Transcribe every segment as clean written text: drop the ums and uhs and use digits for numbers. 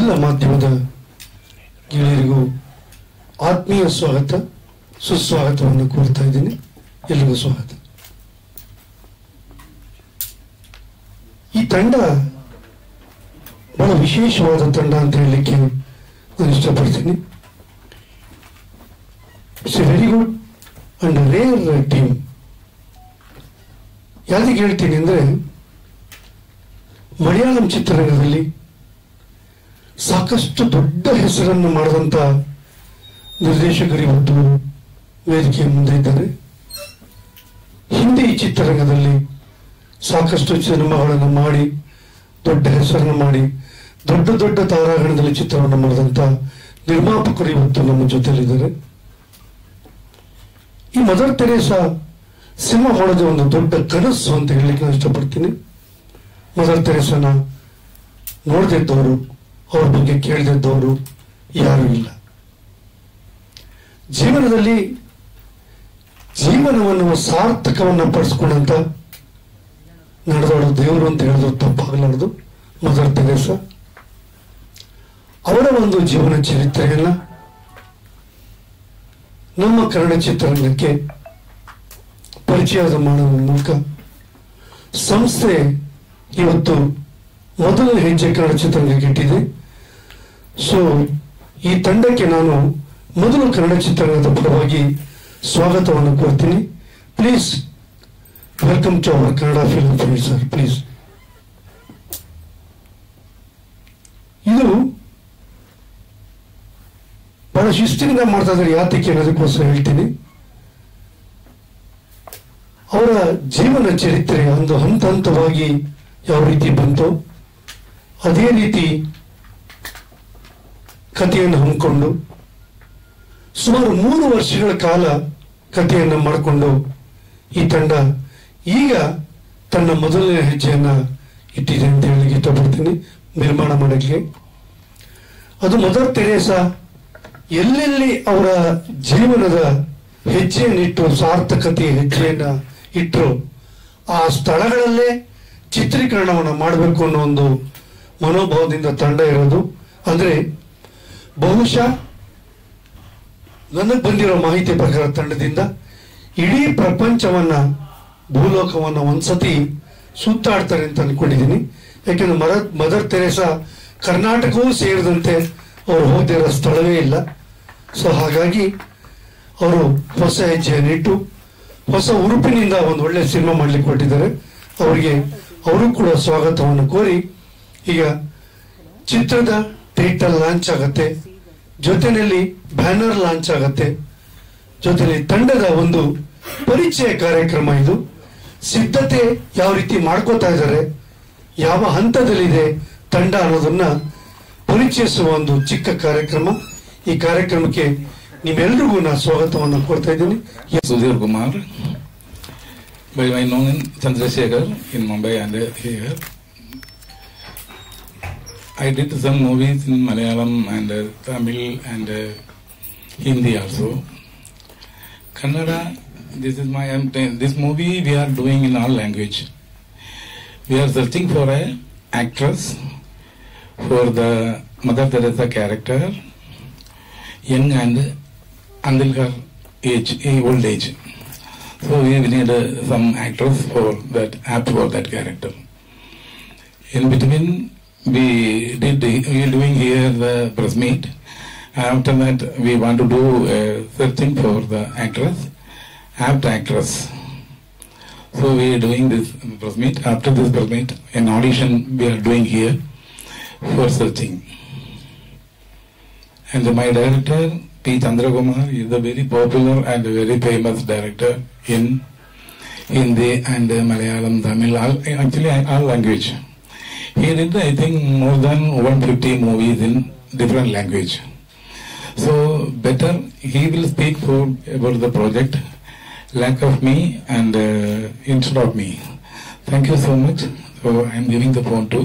ಎಲ್ಲ ಮಾಧ್ಯಮದ ಗೆಳೆಯರಿಗೂ ಆತ್ಮೀಯ ಸ್ವಾಗತ ಸುಸ್ವಾಗತವನ್ನು ಕೋರ್ತಾ ಇದ್ದೀನಿ. ಎಲ್ರಿಗೂ ಸ್ವಾಗತ. ಈ ತಂಡ ಬಹಳ ವಿಶೇಷವಾದ ತಂಡ ಅಂತ ಹೇಳಲಿಕ್ಕೆ ನಾನು ಇಷ್ಟಪಡ್ತೀನಿ. It's a very good and rare team. ಯಾರಿಗೆ ಹೇಳ್ತೀನಿ ಅಂದ್ರೆ, ಮಲಯಾಳಂ ಚಿತ್ರರಂಗದಲ್ಲಿ ಸಾಕಷ್ಟು ದೊಡ್ಡ ಹೆಸರನ್ನು ಮಾಡಿದಂತ ನಿರ್ದೇಶಕರು ಇವತ್ತು ವೇದಿಕೆಯ ಮುಂದೆ ಇದ್ದಾರೆ. ಹಿಂದಿ ಚಿತ್ರರಂಗದಲ್ಲಿ ಸಾಕಷ್ಟು ಸಿನಿಮಾಗಳನ್ನು ಮಾಡಿ ದೊಡ್ಡ ಹೆಸರನ್ನು ಮಾಡಿ ದೊಡ್ಡ ದೊಡ್ಡ ತಾರಾಗಣದಲ್ಲಿ ಚಿತ್ರವನ್ನು ಮಾಡಿದಂತ ನಿರ್ಮಾಪಕರು ಇವತ್ತು ನಮ್ಮ ಜೊತೆಲಿದ್ದಾರೆ. ಈ ಮದರ್ ತೆರೇಸಾ ಸಿನಿಮಾ ಮಾಡೋದೇ ಒಂದು ದೊಡ್ಡ ಕನಸು ಅಂತ ಹೇಳಲಿಕ್ಕೆ ನಾನು ಇಷ್ಟಪಡ್ತೀನಿ. ಮದರ್ ತೆರೇಸಾನ ನೋಡದಿದ್ದವರು, ಅವ್ರ ಬಗ್ಗೆ ಕೇಳದಿದ್ದವರು ಯಾರೂ ಇಲ್ಲ. ಜೀವನದಲ್ಲಿ ಜೀವನವನ್ನು ಸಾರ್ಥಕವನ್ನ ಪಡಿಸ್ಕೊಂಡಂತ ನಡೆದವಳು ದೇವರು ಅಂತ ಹೇಳಿದ್ರು ತಪ್ಪಾಗಲಾರದು. ಮದರ್ ತೆರೇಸಾ ಅವರ ಒಂದು ಜೀವನ ಚರಿತ್ರೆಯನ್ನ ನಮ್ಮ ಕನ್ನಡ ಚಿತ್ರರಂಗಕ್ಕೆ ಪರಿಚಯದ ಮಾಡುವ ಮೂಲಕ ಸಂಸ್ಥೆ ಇವತ್ತು ಮೊದಲನೇ ಹೆಜ್ಜೆ ಕನ್ನಡ ಚಿತ್ರರಂಗಕ್ಕೆ ಇಟ್ಟಿದೆ. ಸೊ ಈ ತಂಡಕ್ಕೆ ನಾನು ಮೊದಲು ಕನ್ನಡ ಚಿತ್ರರಂಗದ ಪರವಾಗಿ ಸ್ವಾಗತವನ್ನು ಕೋರ್ತೀನಿ. Please welcome to our Kannada film friends sir, please. ಇದು ಬಹಳ ಶಿಸ್ತಿನಿಂದ ಮಾಡ್ತಾ ಇದ್ದಾರೆ. ಯಾತಕ್ಕೆ ಅನ್ನೋದಕ್ಕೋಸ್ಕರ ಹೇಳ್ತೀನಿ. ಅವರ ಜೀವನ ಚರಿತ್ರೆ ಒಂದು ಹಂತ ಹಂತವಾಗಿ ಯಾವ ರೀತಿ ಬಂತು, ಅದೇ ರೀತಿ ಕಥೆಯನ್ನು ಹಮ್ಮಿಕೊಂಡು ಸುಮಾರು 3 ವರ್ಷಗಳ ಕಾಲ ಕಥೆಯನ್ನು ಮಾಡಿಕೊಂಡು ಈ ತಂಡ ಈಗ ತನ್ನ ಮೊದಲನೇ ಹೆಜ್ಜೆಯನ್ನ ಇಟ್ಟಿದೆ ಅಂತ ಹೇಳಲಿಕ್ಕೆ ಇಷ್ಟಪಡ್ತೀನಿ. ನಿರ್ಮಾಣ ಮಾಡಲಿಕ್ಕೆ ಅದು ಮದರ್ ತೆರೇಸಾ ಎಲ್ಲೆಲ್ಲಿ ಅವರ ಜೀವನದ ಹೆಜ್ಜೆಯನ್ನಿಟ್ಟು ಸಾರ್ಥಕತೆಯ ಹೆಜ್ಜೆಯನ್ನ ಇಟ್ಟರು ಆ ಸ್ಥಳಗಳಲ್ಲೇ ಚಿತ್ರೀಕರಣವನ್ನು ಮಾಡಬೇಕು ಅನ್ನೋ ಒಂದು ಮನೋಭಾವದಿಂದ ತಂಡ ಇರೋದು. ಅಂದ್ರೆ ಬಹುಶಃ ನನಗೆ ಬಂದಿರೋ ಮಾಹಿತಿ ಪ್ರಕಾರ ತಂಡದಿಂದ ಇಡೀ ಪ್ರಪಂಚವನ್ನ ಭೂಲೋಕವನ್ನ ಒಂದ್ಸತಿ ಸುತ್ತಾಡ್ತಾರೆ ಅಂತ ಅನ್ಕೊಂಡಿದ್ದೀನಿ. ಯಾಕೆಂದ್ರೆ ಮದರ್ ತೆರೇಸಾ ಕರ್ನಾಟಕವೂ ಸೇರಿದಂತೆ ಅವರು ಹೋಗದಿರೋ ಸ್ಥಳವೇ ಇಲ್ಲ. ಸೊ ಹಾಗಾಗಿ ಅವರು ಹೊಸ ಹೆಜ್ಜೆಯನ್ನಿಟ್ಟು ಹೊಸ ಉರುಪಿನಿಂದ ಒಂದು ಒಳ್ಳೆ ಸಿನಿಮಾ ಮಾಡ್ಲಿಕ್ಕೆ ಹೊರಟಿದ್ದಾರೆ. ಅವರಿಗೆ ಅವರು ಕೂಡ ಸ್ವಾಗತವನ್ನು ಕೋರಿ ಈಗ ಚಿತ್ರದ ಟೈಟಲ್ ಲಾಂಚ್ ಆಗತ್ತೆ, ಜೊತೆಯಲ್ಲಿ ಬ್ಯಾನರ್ ಲಾಂಚ್ ಆಗತ್ತೆ, ಜೊತೆಲಿ ತಂಡದ ಒಂದು ಪರಿಚಯ ಕಾರ್ಯಕ್ರಮ. ಇದು ಸಿದ್ಧತೆ ಯಾವ ರೀತಿ ಮಾಡ್ಕೋತಾ ಇದ್ದಾರೆ, ಯಾವ ಹಂತದಲ್ಲಿದೆ ತಂಡ ಅನ್ನೋದನ್ನ ಪರಿಚಯಿಸುವ ಒಂದು ಚಿಕ್ಕ ಕಾರ್ಯಕ್ರಮ. ಈ ಕಾರ್ಯಕ್ರಮಕ್ಕೆ ನಿಮ್ಮೆಲ್ಲರಿಗೂ ನಾನು ಸ್ವಾಗತವನ್ನು ಕೋರ್ತಾ ಇದ್ದೀನಿ. Sudhir Kumar, by my known in Chandrasekhar in Mumbai and here. I did some movies in Malayalam and Tamil and Hindi also. Kannada, this is my this movie we are doing in all language. We are searching for a actress for the Mother Teresa character, young and until her age, old age. So we need some actors for that, apt for that character. In between, we are doing here the press meet. After that, we want to do searching for the actress, apt actress. So we are doing this press meet. After this press meet, an audition we are doing here for searching. And my director, P. Chandrakumar, is a very popular and very famous director in Hindi and Malayalam, Tamil, actually all language. He did, I think, more than 150 movies in different language. So better he will speak about the project, lack of me and instead of me. Thank you so much. So I am giving the phone to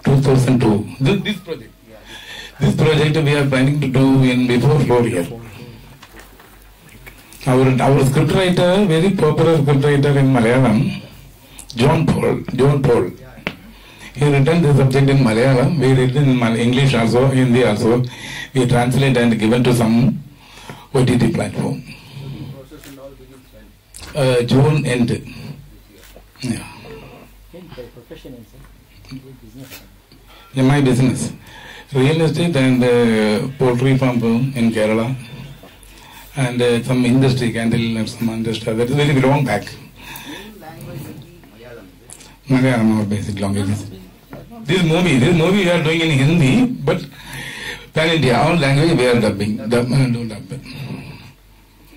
2002. This project. This project we are planning to do in before 4 years. Our scriptwriter, very popular scriptwriter in Malayalam, John Paul. He written the subject in Malayalam. We read in English also, Hindi also. We translate and given to some OTT platform. Process and all begins when? June end. Yeah. Profession and business. Yeah, my business. Real estate and poultry farm in Kerala. And some industry, candle and some industry. That is very long back. Main language will be Malayalam. Malayalam or basic languages. This movie we are doing in Hindi, but pan India, all language we are dubbing.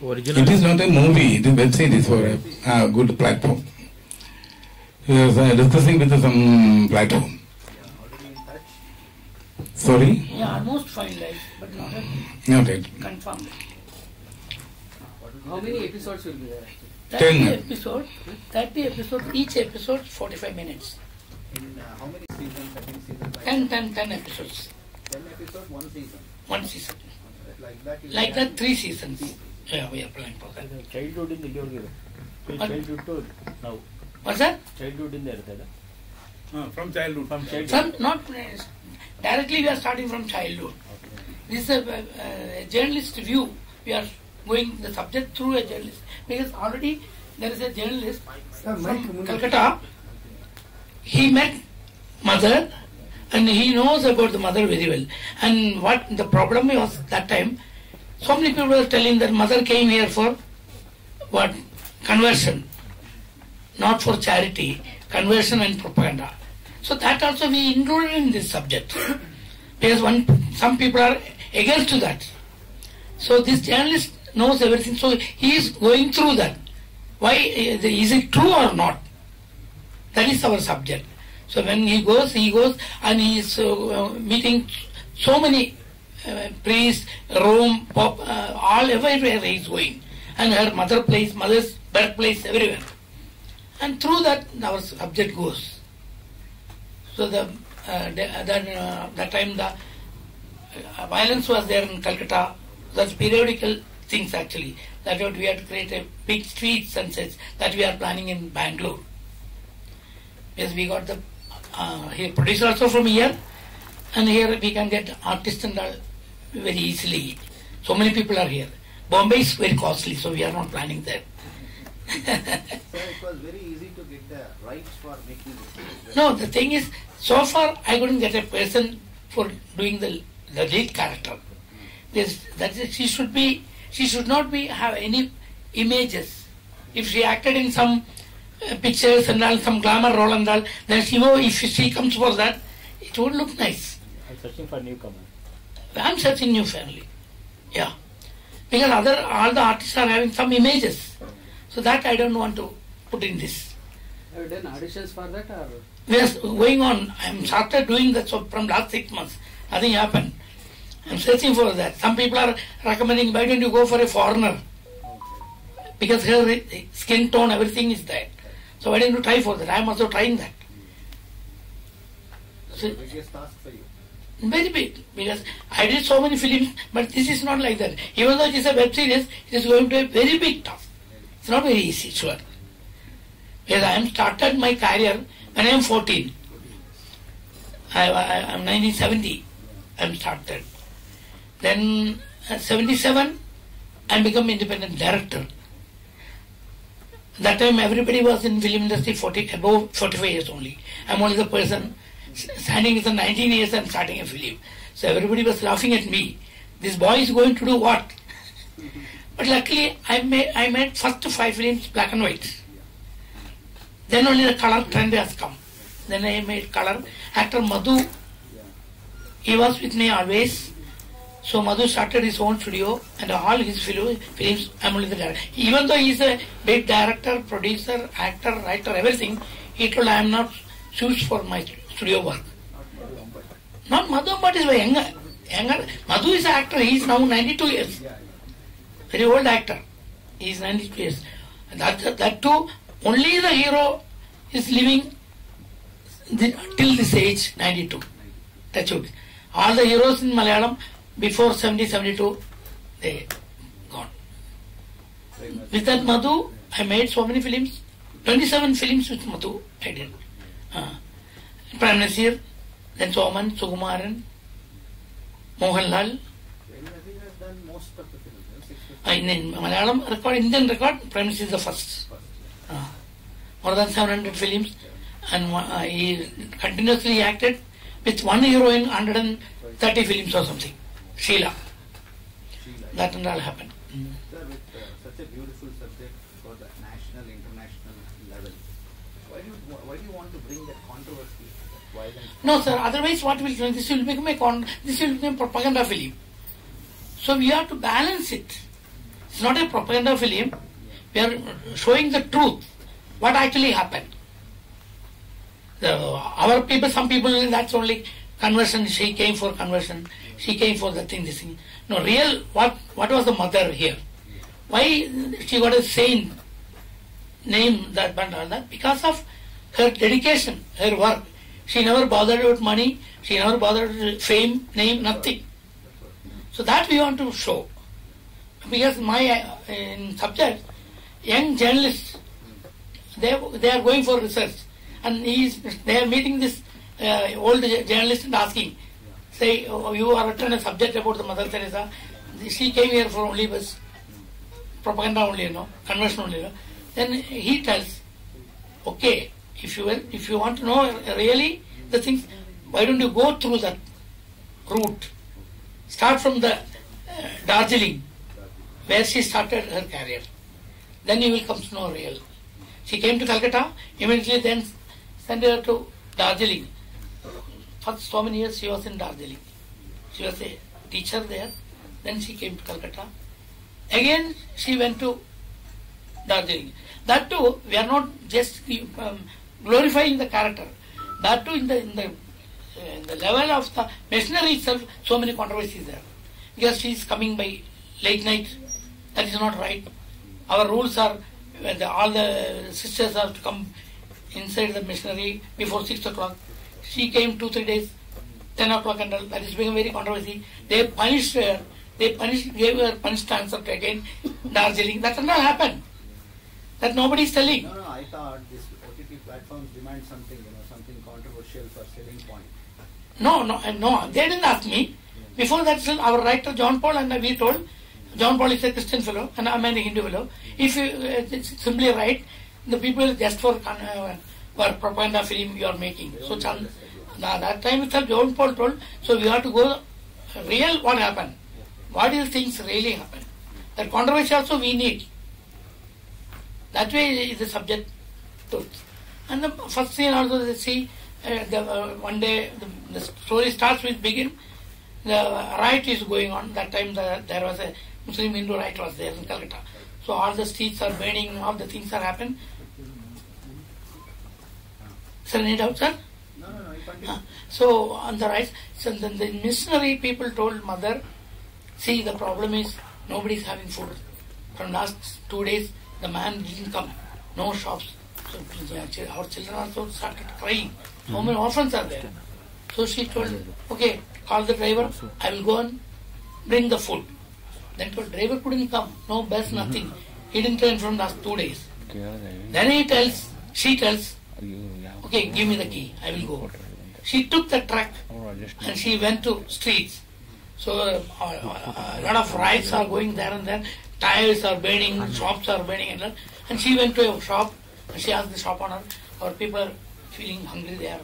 Original. It is not a movie, it is web series for a good platform. We are discussing with some platform. Already in touch. Sorry? Yeah, almost finalized, but not Not yet. confirmed. How many episodes will be there? 30 episodes, 30 episodes, each episode 45 minutes. In how many seasons? 13 seasons? 10 episodes, 10 episodes, one season. one season. Like that. you Like can- that, 3 seasons. Yeah, we are planning for that. Childhood ಇಂದ ಇಲ್ಲಿವರೆಗೆ What? Childhood to ನಾವು What's that? Childhood ಇಂದ ಇರ್ತದೆ From childhood. From child Some, not directly we are starting from childhood. This is a journalist view. We are going the subject through a journalist. Because already there is a journalist from Calcutta. He met mother and he knows about the mother very well. And what the problem was that time, so many people were telling that mother came here for what? Conversion. Not for charity, conversion and propaganda. So that also we included in this subject. Because some people are against to that. So this journalist knows everything, so he is going through that. Why, is it true or not? That is our subject. So when he goes and he is meeting so many priests, Rome, Pope, all everywhere he is going. And her mother's birthplace, everywhere. And through that our subject goes. So that time the violence was there in Calcutta. That's periodical things actually. That what we had to create a big street sunsets that we are planning in Bangalore. Yes, we got the here producer also from here, and here we can get artists and all very easily. So many people are here. Bombay is very costly, so we are not planning that. So it was very easy to get the rights for making this. No, the thing is, so far I couldn't get a person for doing the lead character. Yes, that is, she should not have any images. If she acted in some pictures and all, some glamour role and all, then if she comes for that, it would look nice. Searching for new Qamar I'm searching new family. Yeah. Because all the artists are having some images. So that I don't want to put in this. Have you done auditions for that or? We are going on. I am started doing that so from last 6 months. Nothing happened. I am searching for that. Some people are recommending, why don't you go for a foreigner? Because her skin tone, everything is there. So why don't you try for that? I am also trying that. That's So, the biggest task for you. very big. Because I did so many films, but this is not like that. Even though it is a web series, it is going to be a very big task. It's not very easy, sure. Because I am started my career when I am 14. I am 1970. I am started. Then 77, I become independent director. That time everybody was in film industry above 45 years only. I am only the person standing with the 19 years and starting a film. So everybody was laughing at me. This boy is going to do what? But luckily I made first 5 films black and white. Then only the color trend has come. Then I made color. Actor Madhu, he was with me always. So Madhu started his own studio and all his films, I'm only the director. Even though he is a big director, producer, actor, writer, everything, he told I am not suited for my studio work. Not Madhu, but is younger. Madhu is an actor, he is now 92 years. Very old actor. He is 92 years. And that too, only the hero is living till this age, 92. That's it. All the heroes in Malayalam before 70, 72, they gone. With that Madhu, I made so many films. 27 films with Madhu I did. Prime Nasir, then Soman, Sukumaran, Mohanlal. Nasir has done most of the films. In Malayalam record, Indian record, Prime Minister is the first. More than 700 films, and he continuously acted with one hero in 130 films or something. Sheila. That and all happened. Sir, with such a beautiful subject for the national, international level, why do you want to bring that controversy, that violence? No, sir. Otherwise, what will this will become this will become propaganda film. So we have to balance it. It's not a propaganda film. We are showing the truth, what actually happened. Our people, some people, that's only conversion. She came for conversion. She came for the thing, this thing. No, real. What was the mother here? Why she got a saint name that but all that? Because of her dedication, her work. She never bothered with money. She never bothered with fame, name, nothing. So that we want to show. Because my subject, young journalists, they are going for research, and they are meeting this old journalist and asking, say, oh, you are written a subject about the Mother Teresa. She came here for only was propaganda only, conversion only. Then he tells, okay, if you want to know really the things, why don't you go through that route? Start from the Darjeeling, where she started her career. Then you will come to know real. She came to Calcutta, immediately then sent her to Darjeeling. For so many years she was in Darjeeling. She was a teacher there. Then she came to Calcutta. Again she went to Darjeeling. That too, we are not just glorifying the character. That too, in the level of the machinery itself, so many controversies there. Because she is coming by late night. That is not right. Our rules are all the sisters have to come inside the machinery before 6 o'clock. She came 2-3 days, 10 o'clock, and that is become very controversy. They punished her. Gave her punished answer to again Darjeeling. That did not happen. That nobody is telling. No, I thought this OTT platforms demand something, something controversial for selling point. No. They didn't ask me. Before that, our writer John Paul and we told. John Paul is a Christian fellow and I am a Hindu fellow. If you simply write, the people just for propaganda film you are making. So that time itself John Paul told, so we have to go real what happened. What is things really happen. That controversy also we need. That way is the subject truth. And the first scene also they see, one day the story starts with begin. The riot is going on. That time there was a Muslim Hindu riot was there in Calcutta. So all the streets are burning, all the things are happening. Sir, any doubt, sir? No, you continue. So on the right, so then the missionary people told mother, see the problem is nobody is having food. From last 2 days the man didn't come, no shops. So our children also started crying. How many orphans are there? So she told, okay, call the driver, I will go and bring the food. Then the driver couldn't come, no bus, nothing. He didn't turn from last 2 days. Then she tells, okay, give me the key, I will go. She took the truck and she went to streets. So a lot of riots are going there and there. Tires are burning, shops are burning, and she went to a shop and she asked the shop owner, our people are feeling hungry, they are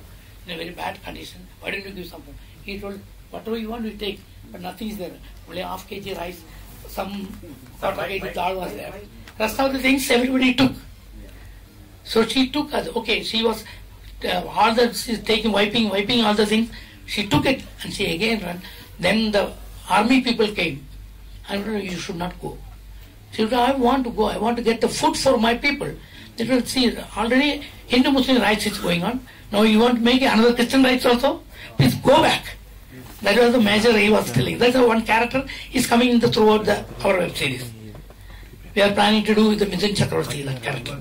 in a very bad condition. Why don't you give something? He told, whatever you want, we take, but nothing is there. Only half kg rice, some quarter kg dal was there. Rest of the things everybody took. So she took, okay, she was she's taking, wiping all the things. She took it and she again ran. Then the army people came. I told her, you should not go. She said, I want to go. I want to get the food for my people. They will see, already Hindu-Muslim rights is going on. Now you want to make another Christian rights also? Please go back. That was the measure he was telling. That's the one character is coming in throughout our web series. We are planning to do with the Mithun Chakravarti, that character.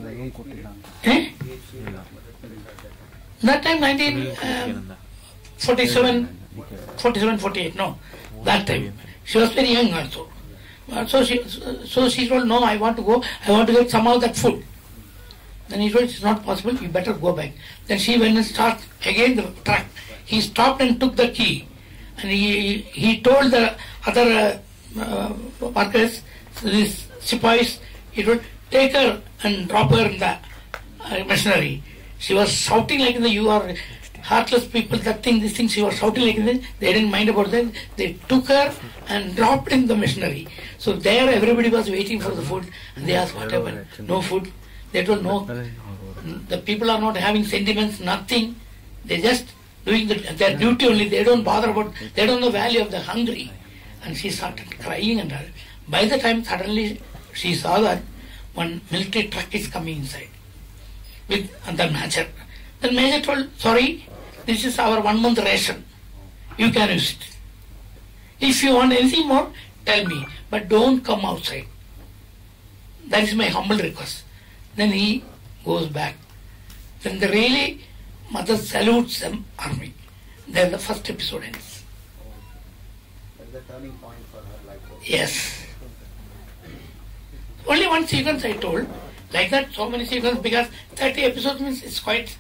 That time 1947, 48, no. That time. She was very young also. So she told, no, I want to go. I want to get some of that food. Then he told, it's not possible, you better go back. Then she went and started again the track. He stopped and took the key. And he told the other workers, these sepoys, he told, take her and drop her in the machinery. She was shouting like, you are heartless people, that thing, this thing, she was shouting like this. They didn't mind about that. They took her and dropped in the machinery. So there everybody was waiting for the food. And they asked, what happened? No food. They told, no. The people are not having sentiments, nothing. They just doing their duty only. They don't bother about, they don't know the value of the hungry. And she started crying and all. By the time suddenly she saw that one military truck is coming inside with the major. The major told, sorry, this is our 1 month ration. You can use it. If you want anything more, tell me. But don't come outside. That is my humble request. Then he goes back. Then the really mother salutes them army. Then the first episode ends. That's the turning point for her life. Yes. Only one sequence I told. Like that, so many sequences, because 30 episodes means it's quite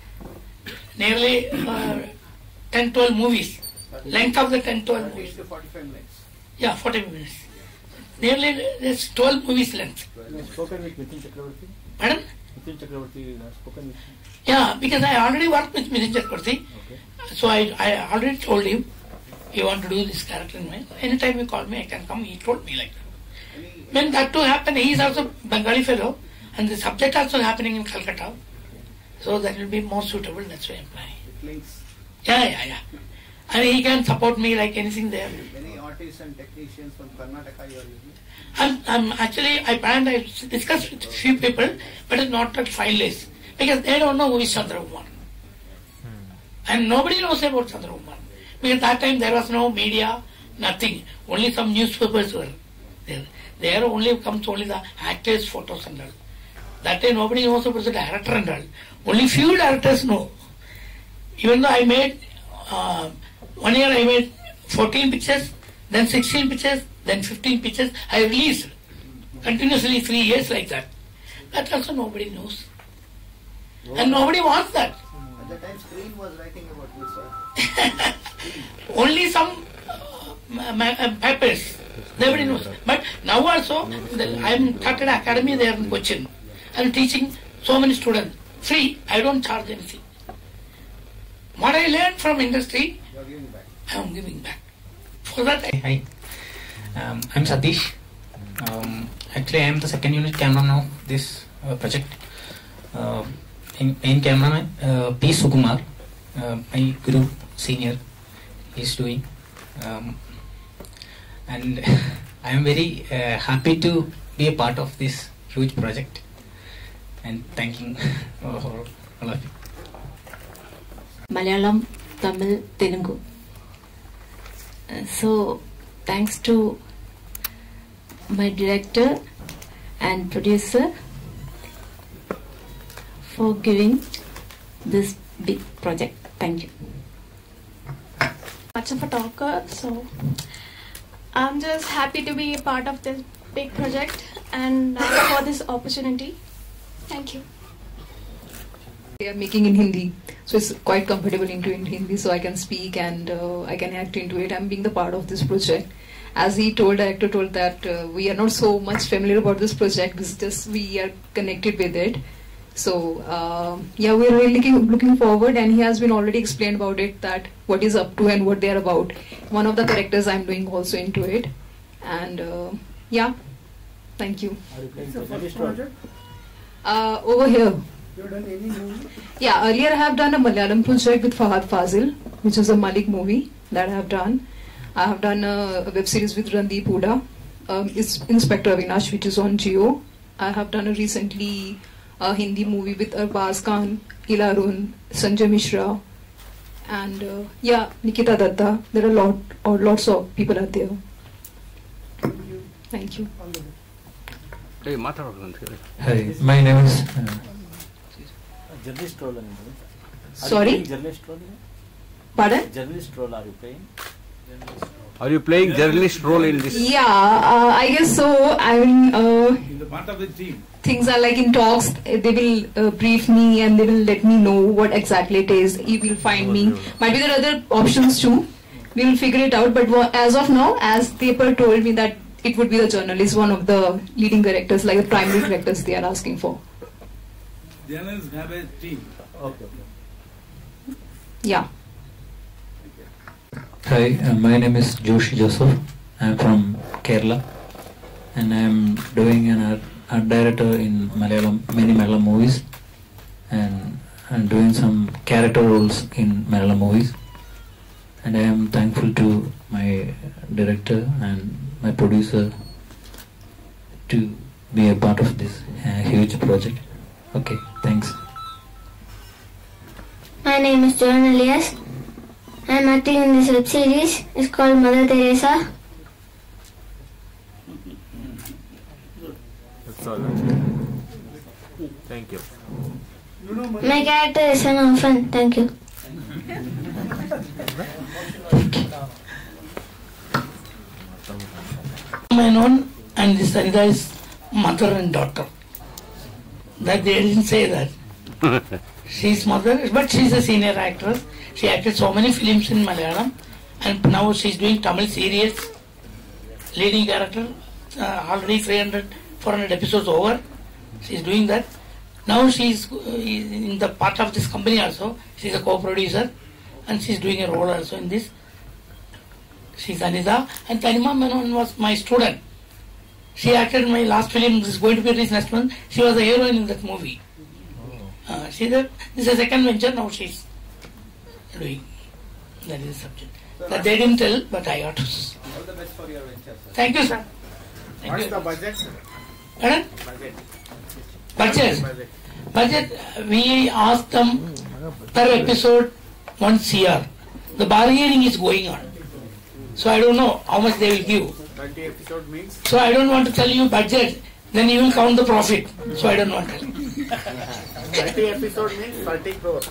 nearly 10-12 movies. Length of the 10-12 movies. 45 minutes. Yeah, 40 minutes. Nearly it's 12 movies length. You have spoken with Mithun Chakravarti? Pardon? Mithun Chakravarti, you have spoken with him? Yeah, because I already worked with Mithun Chakravarti. Okay. So I already told him, you want to do this character in me. Anytime you call me, I can come. He told me like that. When that too happened, he is also Bengali fellow, and the subject also happening in Calcutta. So that will be more suitable, that's why I'm applying. It links Yeah. And he can support me like anything there. many artists and technicians from Karnataka you are using. I discussed with few people, but it's not at finalized. Because they don't know who is Chandrakumar. And nobody knows about Chandrakumar. Because that time there was no media, nothing. Only some newspapers were there. There only comes only the actors' photos and all. That time nobody knows about the director and all. Only few directors know. Even though I made, 1 year I made 14 pictures, then 16 pictures, then 15 pictures. I released continuously 3 years like that. That also nobody knows. And nobody wants that. At the time screen was writing about you, sir. Only some papers. Nobody knows. But now also, I am started academy there in Cochin. I am teaching so many students. Free. I don't charge anything. What I learned from industry, You are giving back. I am giving back. For that, Hi, I'm Satish. Actually, I am the second unit cameraman of this project. Main cameraman P. Sukumar, my guru senior, is doing. And I am very happy to be a part of this huge project. And thanking all of you. Malayalam, Tamil, Telugu. So, thanks to my director and producer for giving this big project. Thank you. Much of a talker, so I'm just happy to be a part of this big project and for this opportunity. Thank you. They are making in Hindi, so it's quite comfortable into in Hindi, so I can speak and I can act into it. I'm being the part of this project. As director told that we are not so much familiar about this project, it's just we are connected with it. So yeah, we're really looking forward, and he has been already explained about it, that what is up to and what they are about. One of the characters I'm doing also into it, and yeah, thank you. Are you playing journalist role? Over here. You have done any movie? Yeah, earlier I have done a Malayalam project with Fahad Fazil, which is a Malik movie that I have done. I have done a web series with Randeep Huda, it's Inspector Avinash, which is on Jio. I have done a recently a Hindi movie with Arbaz Khan, Ilarun, Sanjay Mishra, and yeah, Nikita Datta. There are lots of people out there. Thank you. Hey, Hi, my name is. Journalist role. Sorry? Journalist role? Pardon? Journalist role are you playing? Are you playing journalist role in this? Yeah, I guess so. I will. He's a part of the team. Things are like in talks. They will brief me and they will let me know what exactly it is. He will find me. Might be there are other options too. We will figure it out. But as of now, as paper told me that it would be the journalist, one of the leading characters, like the primary characters they are asking for. Journalists have a team. Okay. Yeah. Hi, my name is Joshi Joseph. I am from Kerala, and I am doing an art director in many Malayalam movies, and I am doing some character roles in Malayalam movies. And I am thankful to my director and my producer to be a part of this huge project. Okay, thanks. My name is John Elias. I am acting in this web series. It's called Mother Teresa. That's all. Thank you. My character is an orphan. Thank you. Menon and this Sanida is mother and daughter. That they didn't say that. She's mother, but she's a senior actress. She acted so many films in Malayalam, and now she's doing Tamil series, leading character. Already 400 episodes over. She's doing that. Now she's in the part of this company also. She's a co-producer, and she's doing a role also in this. She's Anida, and Tanima Menon was my student. She acted in my last film. This is going to be released next month. She was the heroine in that movie. This is a second venture. Now she's doing. That is the subject. That they didn't tell, but I got to. All the best for your venture, sir. Thank you, sir. What's the budget? Pardon? Budget. Budget. We ask them per episode 1 CR. The bargaining is going on. So I don't know how much they will give. 30 episode means? So I don't want to tell you budget. Then you will count the profit. So I don't want to tell you. 30 episode means 30 crore.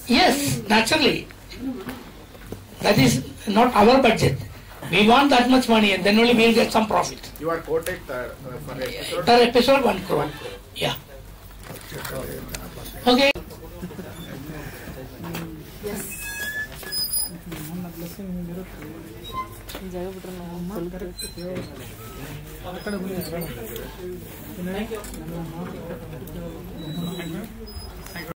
Yes, naturally. That is not our budget. We want that much money and then only we will get some profit. You are quoted for episode? Per episode 1 crore. Yeah. Okay. Yes.